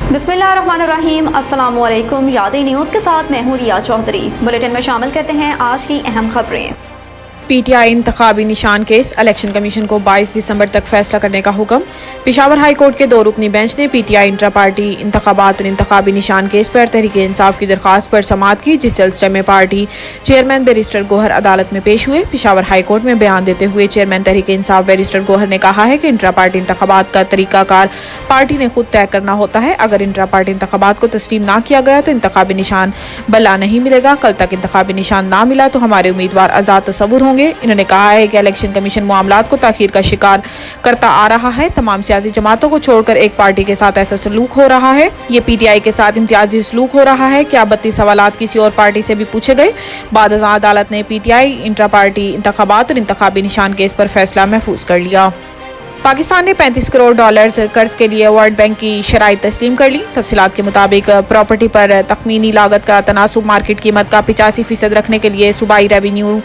बिस्मिल्लाहिर्रहमानिर्रहीम। अस्सलाम वालेकुम। यादें न्यूज़ के साथ मैं हूँ रिया चौधरी। बुलेटिन में शामिल करते हैं आज की अहम खबरें। पीटीआई इंतखाबी निशान केस, इलेक्शन कमीशन को 22 दिसंबर तक फैसला करने का हुक्म। पेशावर हाई कोर्ट के 2 रुकनी बेंच ने पीटीआई इंट्रा पार्टी इंतखाबात और इंतखाबी निशान केस पर तहरीक इंसाफ की दरखास्त पर समाअत की, जिस सिलसिले में पार्टी चेयरमैन बैरिस्टर गोहर अदालत में पेश हुए। पेशावर हाई कोर्ट में बयान देते हुए चेयरमैन तहरीक इंसाफ बैरिस्टर गोहर ने कहा है कि इंट्रा पार्टी इंतखाबात का तरीकाकार पार्टी ने खुद तय करना होता है। अगर इंट्रा पार्टी इंतखाबात को तस्लीम ना किया गया तो इंतखाबी निशान बल्ला नहीं मिलेगा। कल तक इंतखाबी निशान ना मिला तो हमारे उम्मीदवार आजाद तस्वुर होंगे। इन्होंने कहा है कि इलेक्शन कमीशन मामलात को ताखीर का शिकार करता आ रहा है। तमाम सियासी जमातों को छोड़कर एक पार्टी के साथ ऐसा सलूक हो रहा है। ये पीटीआई के साथ इम्तियाजी सलूक हो रहा है। क्या 32 सवालात किसी और पार्टी से भी पूछे गए? बाद अदालत ने पीटीआई इंट्रा पार्टी इंतखाबात और इंतखाबी निशान केस पर फैसला महफूज कर लिया। पाकिस्तान ने $35 करोड़ कर्ज के लिए वर्ल्ड बैंक की शराइत तस्लीम कर ली। तफसीलात के मुताबिक प्रॉपर्टी पर तखमीनी लागत का तनासुब मार्केट कीमत का 85% रखने के लिए सूबाई रेवेन्यू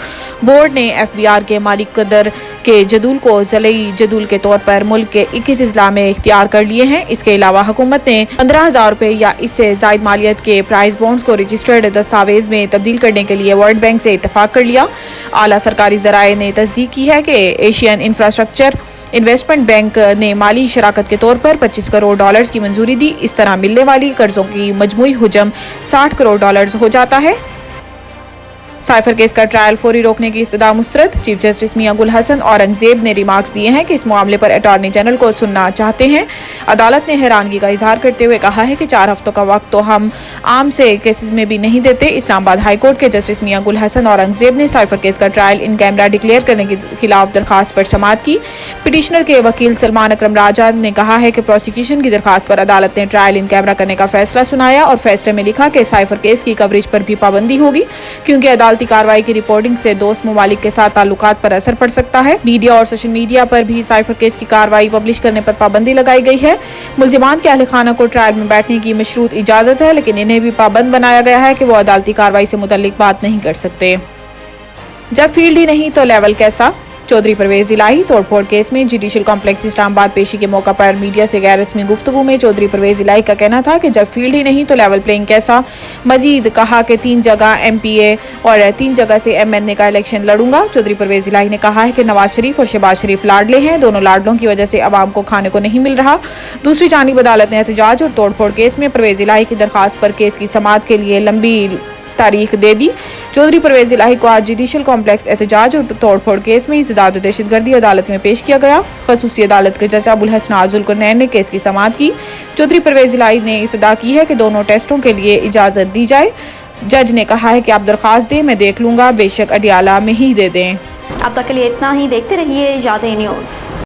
बोर्ड ने FBR के मालिक कदर के जदूल को ज़िलई जदूल के तौर पर मुल्क के 21 अजला में इख्तियार कर लिए हैं। इसके अलावा हुकूमत ने 15,000 रुपये या इससे ज़ायद मालियत के प्राइस बॉन्ड्स को रजिस्टर्ड दस्तावेज में तब्दील करने के लिए वर्ल्ड बैंक से इत्तफाक कर लिया। आला सरकारी ज़राए ने तस्दीक की है कि एशियन इंफ्रास्ट्रक्चर इन्वेस्टमेंट बैंक ने माली शराकत के तौर पर $25 करोड़ की मंजूरी दी। इस तरह मिलने वाली कर्जों की मजमूई हुजम $60 करोड़ हो जाता है। साइफर केस का ट्रायल फौरी रोकने की इस्तदा मुस्तरद। चीफ जस्टिस मियां गुल हसन औरंगजेब ने रिमार्क्स दिए हैं कि इस मामले पर अटॉर्नी जनरल को सुनना चाहते हैं। अदालत ने हैरानगी का इजहार करते हुए कहा है कि 4 हफ्तों का वक्त तो हम आम से केसेस में भी नहीं देते। इस्लामाबाद हाई कोर्ट के जस्टिस मियां गुल हसन औरंगजेब ने साइफर केस का ट्रायल इन कैमरा डिक्लेयर करने के खिलाफ दरखास्त पर समाअत की। पिटिशनर के वकील सलमान अकरम राजा ने कहा है कि प्रोसिक्यूशन की दरखास्त पर अदालत ने ट्रायल इन कैमरा करने का फैसला सुनाया और फैसले में लिखा कि साइफर केस की कवरेज पर भी पाबंदी होगी, क्योंकि अदालती कार्रवाई की रिपोर्टिंग से दोस्त ममालिक के साथ ताल्लुकात पर असर पड़ सकता है। मीडिया और सोशल मीडिया पर भी साइफर केस की कार्रवाई पब्लिश करने पर पाबंदी लगाई गई है। मुल्जिमान के अहल खाना को ट्रायल में बैठने की मशरूत इजाजत है, लेकिन इन्हें भी पाबंद बनाया गया है कि वो अदालती कार्रवाई से मुतल्लिक बात नहीं कर सकते। जब फील्ड ही नहीं तो लेवल कैसा? चौधरी परवेज इलाही तोड़फोड़ केस में जुडिशल कॉम्प्लेक्स इस्लामाबाद पेशी के मौका पर मीडिया से गैर रस्मी गुफ्तगू में चौधरी परवेज इलाही का कहना था कि जब फील्ड ही नहीं तो लेवल प्लेइंग कैसा। मजीद कहा कि 3 जगह MPA और 3 जगह से MNA का इलेक्शन लड़ूंगा। चौधरी परवेज इलाही ने कहा है कि नवाज शरीफ और शहबाज शरीफ लाडले हैं। दोनों लाडलों की वजह से अवाम को खाने को नहीं मिल रहा। दूसरी जानिब अदालत ने एहतजाज और तोड़फोड़ केस में परवेज इलाही की दरखास्त पर केस की समाअत के लिए लंबी तारीख दे दी। चौधरी परवेज इलाही को आज जुडिशल कॉम्प्लेक्स एहतजाज और तोड़फोड़ केस में इंसदाद और दहशतगर्दी अदालत में पेश किया गया। खसूसी अदालत के जज अबुल हसन आजुल कुरनैन ने केस की समाअत की। चौधरी परवेज इलाही ने इंसदा की है कि दोनों टेस्टों के लिए इजाजत दी जाए। जज ने कहा है कि आप दरखास्त दें, मैं देख लूंगा, बेशक अडियाला में ही दे दें। अब तक के लिए इतना ही। देखते रहिए यादें न्यूज़।